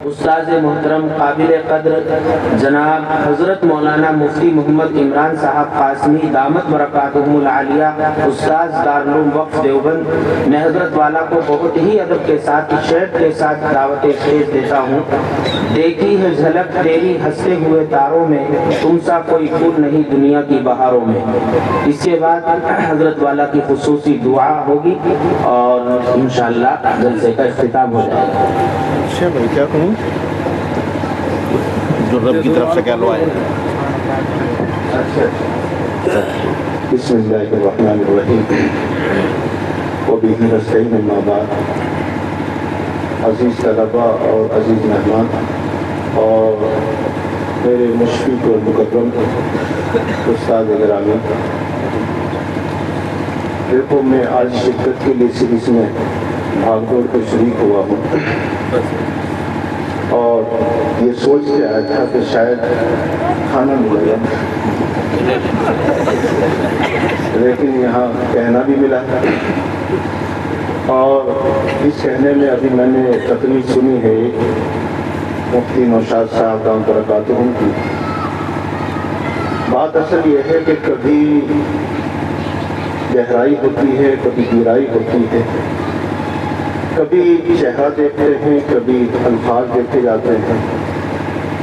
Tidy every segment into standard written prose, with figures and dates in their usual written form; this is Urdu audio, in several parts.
استاد محترم قابل قدر جناب حضرت مولانا مفتی محمد عمران صاحب قاسمی دامت برکاتہم العالیہ استاد دارالعلوم وقف دیوبند، میں حضرت والا کو بہت ہی ادب کے ساتھ شعر کے ساتھ دعوت خیر دیتا ہوں۔ دیکھی ہے جھلک تیری ہنستے ہوئے تاروں میں، تم سا کوئی پھول نہیں دنیا کی بہاروں میں۔ اس کے بعد حضرت والا کی خصوصی دعا ہوگی اور انشاءاللہ جلسے کا اختتام ہو جائے گا۔ اچھا بھائی کیا کہوں جو رب کی طرف سے کہہ لو آئے۔ بسم اللہ الرحمن الرحیم وبہ نستعین اما بعد۔ عزیز طلباء اور عزیز مہمان اور میرے مشفق اور مکرم استاد گرامی، دیکھو میں آج شرکت کے لیے سیریز میں بھاگ دوڑ کے شریک ہوا ہوں اور یہ سوچ کے آیا تھا کہ شاید کھانا ملے گا، لیکن یہاں کہنا بھی ملا اور اس کہنے میں ابھی میں نے تقریر سنی ہے مفتی نوشاد صاحب دامت برکاتہم کی۔ بات اصل یہ ہے کہ کبھی گہرائی ہوتی ہے، کبھی گہرائی ہوتی ہے، کبھی چہرہ دیکھتے ہیں، کبھی الفاظ دیکھے جاتے ہیں،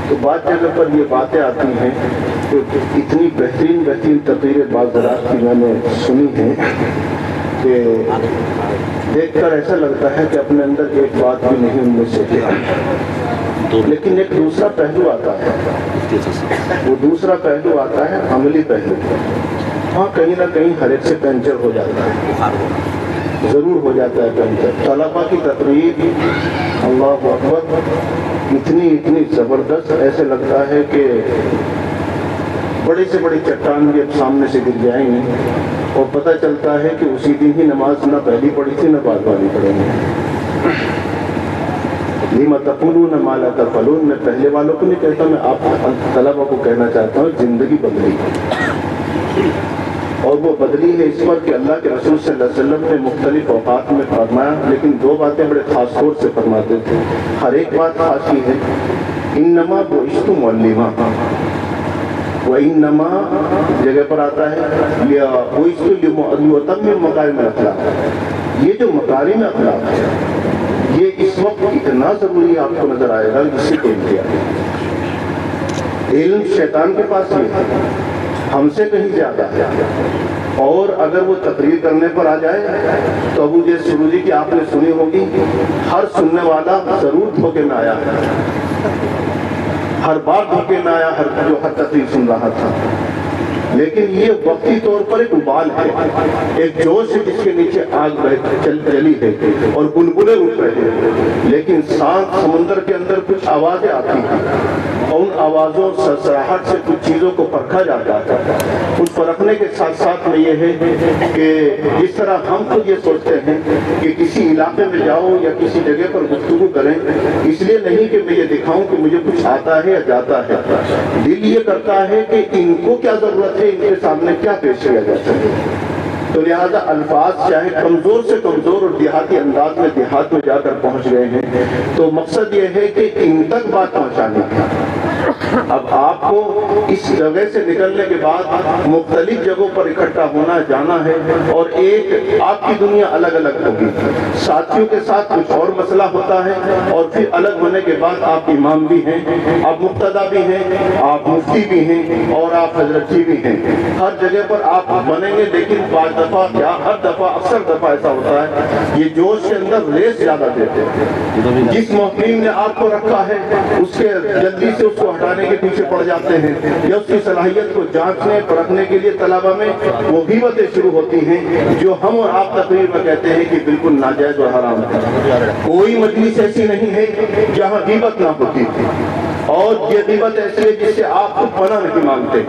تو بعض جگہ پر یہ باتیں آتی ہیں کہ اتنی بہترین تقریریں بعض حضرات کی میں نے سنی ہیں کہ دیکھ کر ایسا لگتا ہے کہ اپنے اندر ایک بات بھی نہیں ان میں سے ہے، لیکن ایک دوسرا پہلو آتا ہے، وہ دوسرا پہلو آتا ہے عملی پہلو۔ ہاں کہیں نہ کہیں ہر ایک سے پنچر ہو جاتا ہے، ضرور ہو جاتا ہے پنچر۔ طلباء کی تقریر اللہ اکبر اتنی زبردست، ایسے لگتا ہے کہ بڑی سے بڑی چٹان بھی اب سامنے سے گر جائیں گی اور پتہ چلتا ہے کہ اسی دن ہی نماز نہ پہلی پڑھی تھی نہ بعد والی پڑھیں گے۔ لِمَ تَقُولُونَ مَا لَا تَفْعَلُونَ، میں پہلے والوں کو نہیں کہتا، میں آپ طلباء کو کہنا چاہتا ہوں زندگی بدلی اور وہ بدلی ہے اس پر کہ اللہ کے رسول صلی اللہ علیہ وسلم نے مختلف اوقات میں فرمایا، لیکن دو باتیں بڑے خاص طور سے فرماتے تھے۔ ہر ایک بات خاص ہی ہے، انما بعثت معلما، وانما جگہ پر آتا ہے بعثت لاتمم مکارم الاخلاق۔ یہ جو مکارم اخلاق ہے یہ اس وقت اتنا ضروری آپ کو نظر آئے گا جس سے کوئی کیا۔ علم شیطان کے پاس بھی ہے، ہم سے کہیں زیادہ ہے، اور اگر وہ تقریر کرنے پر آ جائے تو ابو جے سرودی کی آپ نے سنی ہوگی، ہر سننے والا ضرور دھوکے میں آیا، ہر بار دھوکے میں آیا جو ہر تقریر سن رہا تھا، لیکن یہ وقتی طور پر ایک ابال ہے، ایک جوش ہے جس کے نیچے آگ جلی ہے اور بلبلے اٹھ رہے ہیں، لیکن سانپ سمندر کے اندر کچھ آوازیں آتی ہیں اور ان آوازوں سرسراہٹ سے کچھ چیزوں کو پرکھا جاتا ہے۔ اس پرکھنے کے ساتھ ساتھ میں یہ ہے کہ جس طرح ہم خود یہ سوچتے ہیں کہ کسی علاقے میں جاؤ یا کسی جگہ پر گفتگو کریں، اس لیے نہیں کہ میں یہ دکھاؤں کہ مجھے کچھ آتا ہے یا جاتا ہے، دل یہ کرتا ہے کہ ان کو کیا ضرورت ہے، ان کے سامنے کیا پیش کیا جاتا ہے۔ تو لہذا الفاظ چاہے کمزور سے کمزور اور دیہاتی انداز میں دیہات میں جا کر پہنچ گئے ہیں، تو مقصد یہ ہے کہ ان تک بات پہنچانے کا۔ اب آپ کو اس جگہ سے نکلنے کے بعد مختلف جگہوں پر اکٹھا ہونا جانا ہے اور ایک آپ کی دنیا الگ الگ ہوگی، ساتھیوں کے ساتھ کچھ اور مسئلہ ہوتا ہے، اور پھر الگ ہونے کے بعد آپ امام بھی ہیں، آپ مقتدی بھی ہیں، آپ مفتی بھی ہیں اور آپ حضرت جی بھی ہیں۔ ہر جگہ پر آپ بنیں گے، لیکن بعض دفعہ یا ہر دفعہ اکثر دفعہ ایسا ہوتا ہے یہ جوش کے اندر ریس زیادہ دیتے ہیں۔ جس محکم نے آپ کو رکھا ہے اس کے جلدی سے اس کو ہٹانے کے پیچھے پڑ جاتے ہیں، یا اس کی صلاحیت کو جانچنے پرکھنے کے لیے طلباء میں وہ غیبتیں شروع ہوتی ہیں جو ہم اور آپ تقریر میں کہتے ہیں کہ بالکل ناجائز اور حرام ہے۔ کوئی مجلس ایسی نہیں ہے جہاں غیبت نہ ہوتی تھی، اور یہ غیبت ایسی ہے جس سے آپ کو پناہ نہیں مانگتے،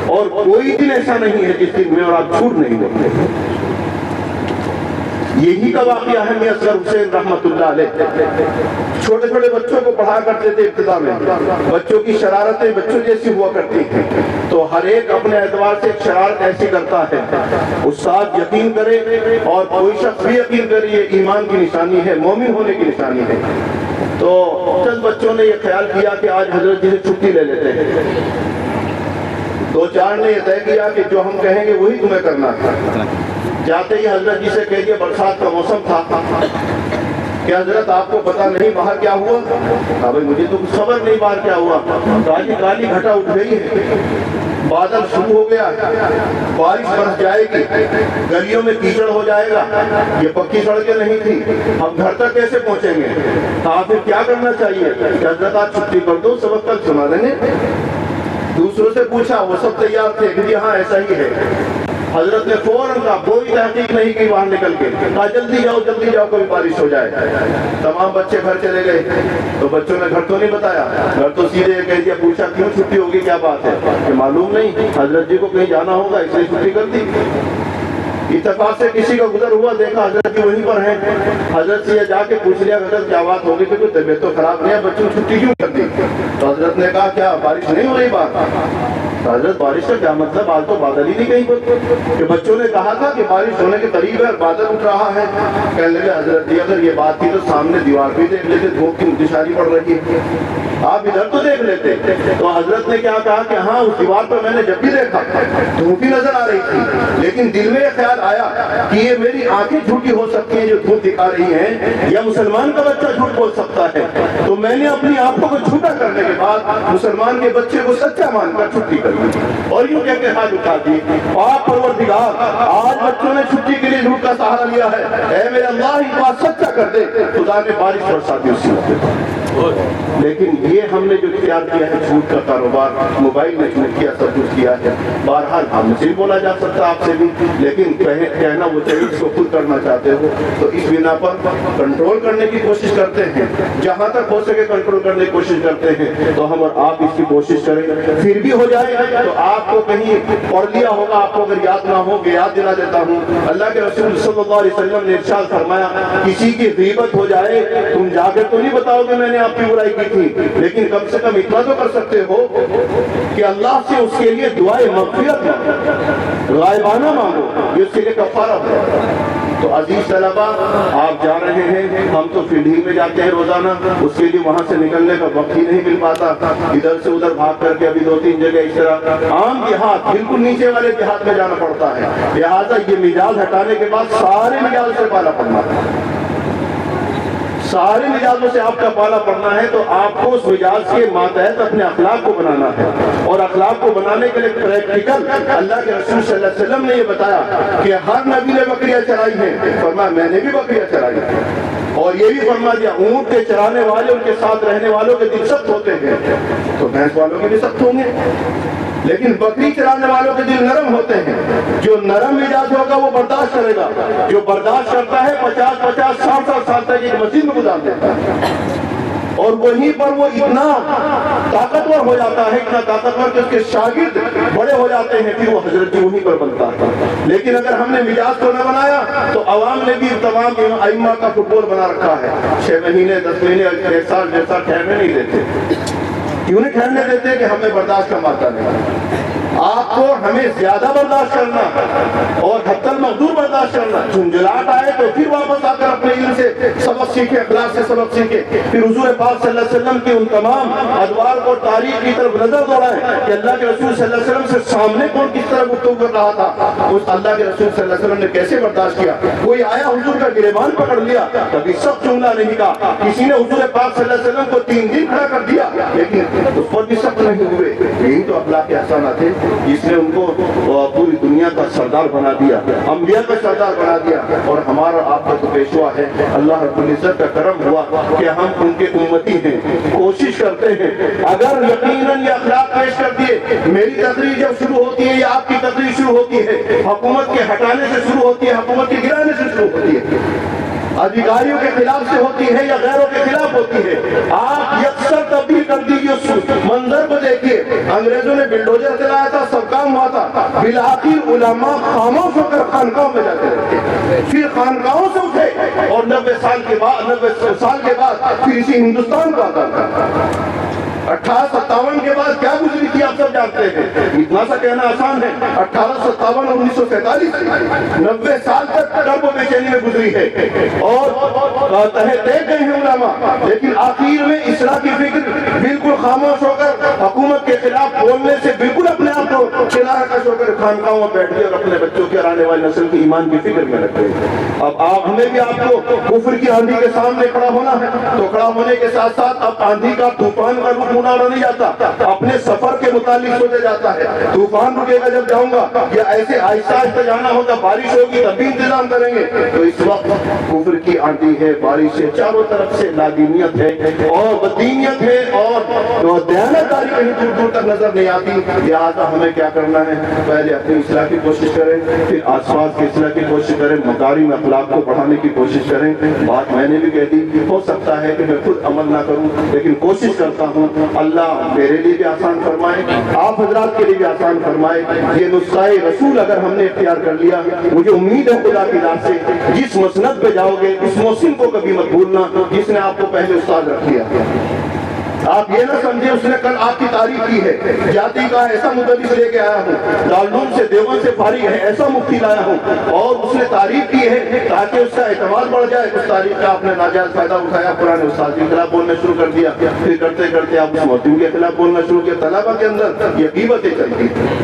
اور کوئی دن ایسا نہیں ہے جس دن میں اور آپ جھوٹ نہیں بولتے۔ یہی کا واقعہ ہے میاں اصغر حسین رحمۃ اللہ علیہ، چھوٹے چھوٹے بچوں کو پڑھا کرتے تھے ابتدا میں، بچوں کی شرارتیں بچوں جیسی ہوا کرتی ہیں، تو ہر ایک اپنے اعتبار سے ایک شرارت ایسی کرتا ہے۔ استاد یقین کرے اور کوئی شخص بھی یقین کرے یہ ایمان کی نشانی ہے، مومن ہونے کی نشانی ہے۔ تو چند بچوں نے یہ خیال کیا کہ آج حضرت جی سے چھٹی لے لیتے ہیں. 2-4 نے یہ طے کیا کہ جو ہم کہیں گے وہی تمہیں کرنا ہے. جاتے ہی حضرت جی سے کہہ دیا، برسات کا موسم تھا، کہ حضرت آپ کو پتہ نہیں باہر کیا ہوا؟ کہا بھائی مجھے تو کچھ خبر نہیں باہر کیا ہوا. کالی کالی گھٹا اٹھ گئی ہے، بادل شروع ہو گیا، بارش برس جائے گی، گلیوں میں کیچڑ ہو جائے گا، یہ پکی سڑکیں نہیں تھی، ہم گھر تک کیسے پہنچیں گے؟ کہا پھر کیا کرنا چاہیے؟ کہ حضرت آپ چھٹی کر دو، سبق کل سنا دیں گے. دوسروں سے پوچھا، وہ سب تیار تھے کہ جی ہاں ایسا ہی ہے. حضرت نے فوراً کہا، کوئی تحقیق نہیں کی باہر نکل کے، کہا جلدی جاؤ کوئی بارش ہو جائے. تمام بچے گھر چلے گئے. تو بچوں نے گھر تو نہیں بتایا، گھر تو سیدھے کہہ دیا، پوچھا کیوں چھٹی ہوگی، کیا بات ہے؟ کہ معلوم نہیں، حضرت جی کو کہیں جانا ہوگا اس لیے چھٹی کر دی. اتفاق سے کسی کا گزر ہوا، دیکھا حضرت جی وہیں پر ہیں. حضرت سے یہ جا کے پوچھ لیا، حضرت کیا بات ہوگی، کہ کوئی طبیعت تو خراب نہیں ہے، بچوں چھٹی کیوں کر دی؟ تو حضرت نے کہا کیا بارش نہیں ہو رہی بات؟ حضرت بارش کا کیا مطلب، آج تو بادل ہی نہیں کہیں پر. کہ بچوں نے کہا تھا کہ بارش ہونے کے قریب ہے، بادل اٹھ رہا ہے. کہنے لگے حضرت جی اگر یہ بات تھی تو سامنے دیوار بھی دیکھ لیتے، دھوپ کی انتشاری پڑ رہی ہے، آپ ادھر تو دیکھ لیتے. تو حضرت نے کیا کہا کہ ہاں اس دیوار پر میں نے جب بھی دیکھا دھوپ ہی نظر آ رہی تھی، لیکن دل میں یہ خیال آیا کہ یہ میری آنکھیں جھوٹی ہو سکتی ہیں جو دھوپ دکھا رہی ہیں، یا مسلمان کا بچہ جھوٹ بول سکتا ہے. تو میں نے اپنی آنکھوں کو جھوٹا کرنے کے بعد مسلمان کے بچے کو سچا مان کر چھٹی کر دی اور یوں کہہ کے ہاتھ اٹھا دی. پاک پروردگار، آج بچوں نے چھٹی کے لیے جھوٹ کا سہارا لیا ہے، اے میرے اللہ ان بات سچا کر دے. خدا نے بارش برسا دی اسی وقت. لیکن یہ ہم نے جو اختیار کیا ہے جھوٹ کا کاروبار، موبائل میں جھوٹ کیا، سب کچھ کیا ہے. بہرحال ہم سے بھی بولا جا سکتا آپ سے بھی، لیکن کہنا وہ چاہیے اس کو خود کرنا چاہتے ہو تو اس بنا پر کنٹرول کرنے کی کوشش کرتے ہیں. جہاں تک ہو سکے کنٹرول کرنے کی کوشش کرتے ہیں. تو ہم اور آپ اس کی کوشش کریں، پھر بھی ہو جائے تو آپ کو کہیں پڑھ لیا ہوگا، آپ کو اگر یاد نہ ہو یاد دلا دیتا ہوں. اللہ کے رسول صلی اللہ علیہ وسلم نے ارشاد فرمایا، کسی کی غیبت ہو جائے تم جا کے تو نہیں بتاؤ کہ میں نے آپ کی برائی کی تھی، لیکن کم سے کم اتنا تو کر سکتے ہو کہ اللہ سے اس کے لیے دعائے مغفرت مانگو، غائبانہ مانگو، یہ اس کے لیے کفارہ ہو. تو عزیز طلبہ آپ جا رہے ہیں، ہم تو فیلڈ ہی میں جاتے ہیں روزانہ، اس کے لیے وہاں سے نکلنے کا وقت ہی نہیں مل پاتا. ادھر سے ادھر بھاگ کر کے ابھی 2-3 جگہ اس طرح عام دیہات، بالکل نیچے والے دیہات میں جانا پڑتا ہے. لہٰذا یہ مجاز ہٹانے کے بعد سارے مجاز سے پالا پڑنا ہے، سارے مجازوں سے آپ کا پالا پڑنا ہے. تو آپ کو اس مجاز کے ماتحت اپنے اخلاق کو بنانا ہے، اور اخلاق کو بنانے کے لیے پریکٹیکل اللہ کے رسول صلی اللہ علیہ وسلم نے یہ بتایا کہ ہر نبی نے بکریاں چرائی ہیں، فرمایا میں نے بھی بکریاں چرائی ہیں. اور یہ بھی فرما دیا اونٹ کے چرانے والے، ان کے ساتھ رہنے والوں کے دل سخت ہوتے ہیں، تو بھینس والوں کے بھی سخت ہوں گے. لیکن بکری چرانے والوں کے دل نرم ہوتے ہیں. جو نرم مزاج ہوگا وہ برداشت کرے گا، جو برداشت کرتا ہے 50-50 60 سال تک ایک مسجد میں گزار دیتا ہے، اور وہیں پر وہ اتنا طاقتور ہو جاتا ہے، اتنا طاقتور کہ اس کے شاگرد بڑے ہو جاتے ہیں، پھر وہ حضرت جی وہیں پر بنتا ہے. لیکن اگر ہم نے مزاج کو نہ بنایا تو عوام نے بھی تمام ائمہ کا فٹ بال بنا رکھا ہے. 6 مہینے 10 مہینے 1 سال 1.5 سال ٹھہرنے نہیں دیتے. کیوں نہیں ٹھہرنے دیتے؟ کہ ہمیں برداشت کا مادہ نہیں. آپ کو ہمیں زیادہ برداشت کرنا اور حتی المقدور برداشت کرنا. جھنجھلاہٹ آئے تو پھر واپس آ کر اپنے علم سے سبق سیکھے، اخلاق سے سبق سیکھے. پھر حضور پاک صلی اللہ علیہ وسلم کی ان تمام ادوار کو تاریخ کی طرف نظر دوڑائیں کہ اللہ کے رسول صلی اللہ علیہ وسلم سے سامنے کون کس طرح گفتگو کر رہا تھا، اس اللہ کے رسول صلی اللہ علیہ وسلم نے کیسے برداشت کیا. کوئی آیا حضور کا گریبان پکڑ لیا، کبھی سخت جملہ نہیں کہا. کسی نے حضور پاک صلی اللہ علیہ وسلم کو 3 دن کھڑا کر دیا، لیکن اس پر بھی سخت نہیں ہوئے. یہی تو اخلاق کے احسانات تھے جس نے ان کو پوری دنیا کا سردار بنا دیا، انبیاء کا سردار بنا دیا. اور ہمارا آپ کا تو پیشوا ہے. اللہ رب العزت کا کرم ہوا کہ ہم ان کے امتی ہیں، کوشش کرتے ہیں. اگر یقیناً یہ اخلاق پیش کر دیے، میری تقریر جب شروع ہوتی ہے یا آپ کی تقریر شروع ہوتی ہے، حکومت کے ہٹانے سے شروع ہوتی ہے، حکومت کے گرانے سے شروع ہوتی ہے، ادھیکاریوں کے خلاف سے ہوتی ہے یا غیروں کے خلاف ہوتی ہے، آپ یکسر تبدیل کر دیجیے اس منظر کو دیکھیے. انگریزوں نے بلڈوزر چلایا تھا، سب کام ہوا تھا، بالآخر علماء خاموش ہو کر خانقاہوں میں جاتے رہتے، پھر خانقاہوں سے اٹھے اور 90 سال کے بعد پھر اسی ہندوستان کو آزاد کرا. 58 کے بعد کیا گزری تھی آپ سب جانتے ہیں. اتنا سا کہنا آسان ہے. 1857 اور 1947 90 سال تک درب و بے چینی میں گزری ہے اور تہے دیکھ گئے ہیں علماء, لیکن آخر میں اصلاح کی فکر بالکل خاموش ہو کر حکومت کے خلاف بولنے سے بالکل اپنے آپ کو کنارہ کش ہو کر خانقاہوں میں بیٹھ گئے اور اپنے بچوں کی اور آنے والی نسل کی ایمان کی فکر میں رکھ گئے. اب ہمیں بھی آپ کو کفر کی آندھی کے سامنے کھڑا ہونا ہے, تو کھڑا ہونے کے ساتھ ساتھ اب آندھی کا طوفان کا رخ مناڑا نہیں جاتا, اپنے سفر کے متعلق سوچا جاتا ہے. طوفان رکے گا جب جاؤں گا, یا ایسے آہستہ آہستہ جانا ہوگا, بارش ہوگی تب بھی انتظام کریں گے. تو اس وقت کفر کی آندھی ہے, بارش ہے, چاروں طرف سے لادینیت ہے اور بدینیت ہے اور دیانتداری کہیں دور دور تک نظر نہیں آتی. لہٰذا ہمیں کیا کرنا ہے, پہلے اپنی اصلاح کی کوشش کریں, پھر آس پاس کی اصلاح کی کوشش کریں, مکارم اخلاق کو بڑھانے کی کوشش کریں. بات میں نے بھی کہہ دی, ہو سکتا ہے کہ میں خود عمل نہ کروں, لیکن کوشش کرتا ہوں اللہ میرے لیے بھی آسان فرمائے, آپ حضرات کے لیے بھی آسان فرمائے. یہ نسخہ رسول اگر ہم نے اختیار کر لیا, مجھے امید ہے خدا کی ذات سے, جس مسند پہ جاؤ گے اس محسن کو کبھی مت بھولنا جس نے آپ کو پہلے استاد رکھ دیا. آپ یہ نہ سمجھے اس نے کل آپ کی تعریف کی ہے, جاتی کا ایسا مدرس لے کے آیا ہوں, دارالعلوم سے دیوبند سے فارغ ہے ایسا مفتی لایا ہوں, اور اس نے تعریف کی ہے تاکہ اس کا اعتماد بڑھ جائے. اس تعریف کا آپ نے ناجائز فائدہ اٹھایا, پرانے استاد کے خلاف بولنا شروع کر دیا, پھر کرتے کرتے آپ اس موضوع کے خلاف بولنا شروع کیا. طلبہ کے اندر یہ غیبتیں چلتی ہیں.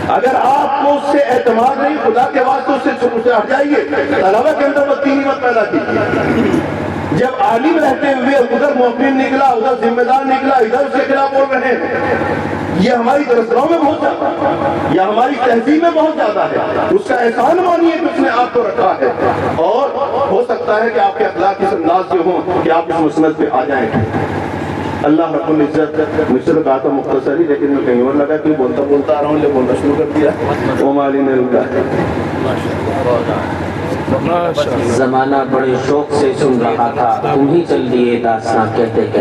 اگر آپ کو اس سے اعتماد نہیں, خدا کے واسطے اس سے ہٹ جائیے. طلبہ کے اندر بدتینی مت پیدا کیجیے. جب عالم رہتے ہوئے ادھر مومن نکلا, ادھر ذمہ دار نکلا, ادھر اس کے خلاف بول رہے ہیں, یہ ہماری درسگاہوں میں بہت زیادہ, یا ہماری تہذیب میں بہت زیادہ ہے. اس کا احسان مانیے کہ اس نے آپ کو رکھا ہے, اور ہو سکتا ہے کہ آپ کے اخلاق اس انداز سے ہوں کہ آپ اس مسند پہ آ جائیں. اللہ رب العزت مجھ سے تو کہا تھا مختصر ہی, لیکن میں کہیں اور لگا کہ بولتا بولتا آ رہا ہوں, لے بولنا شروع کر دیا. وہ مالی نے رکا. زمانہ بڑے شوق سے سن رہا تھا, تم ہی چل دیے داستاں کہتے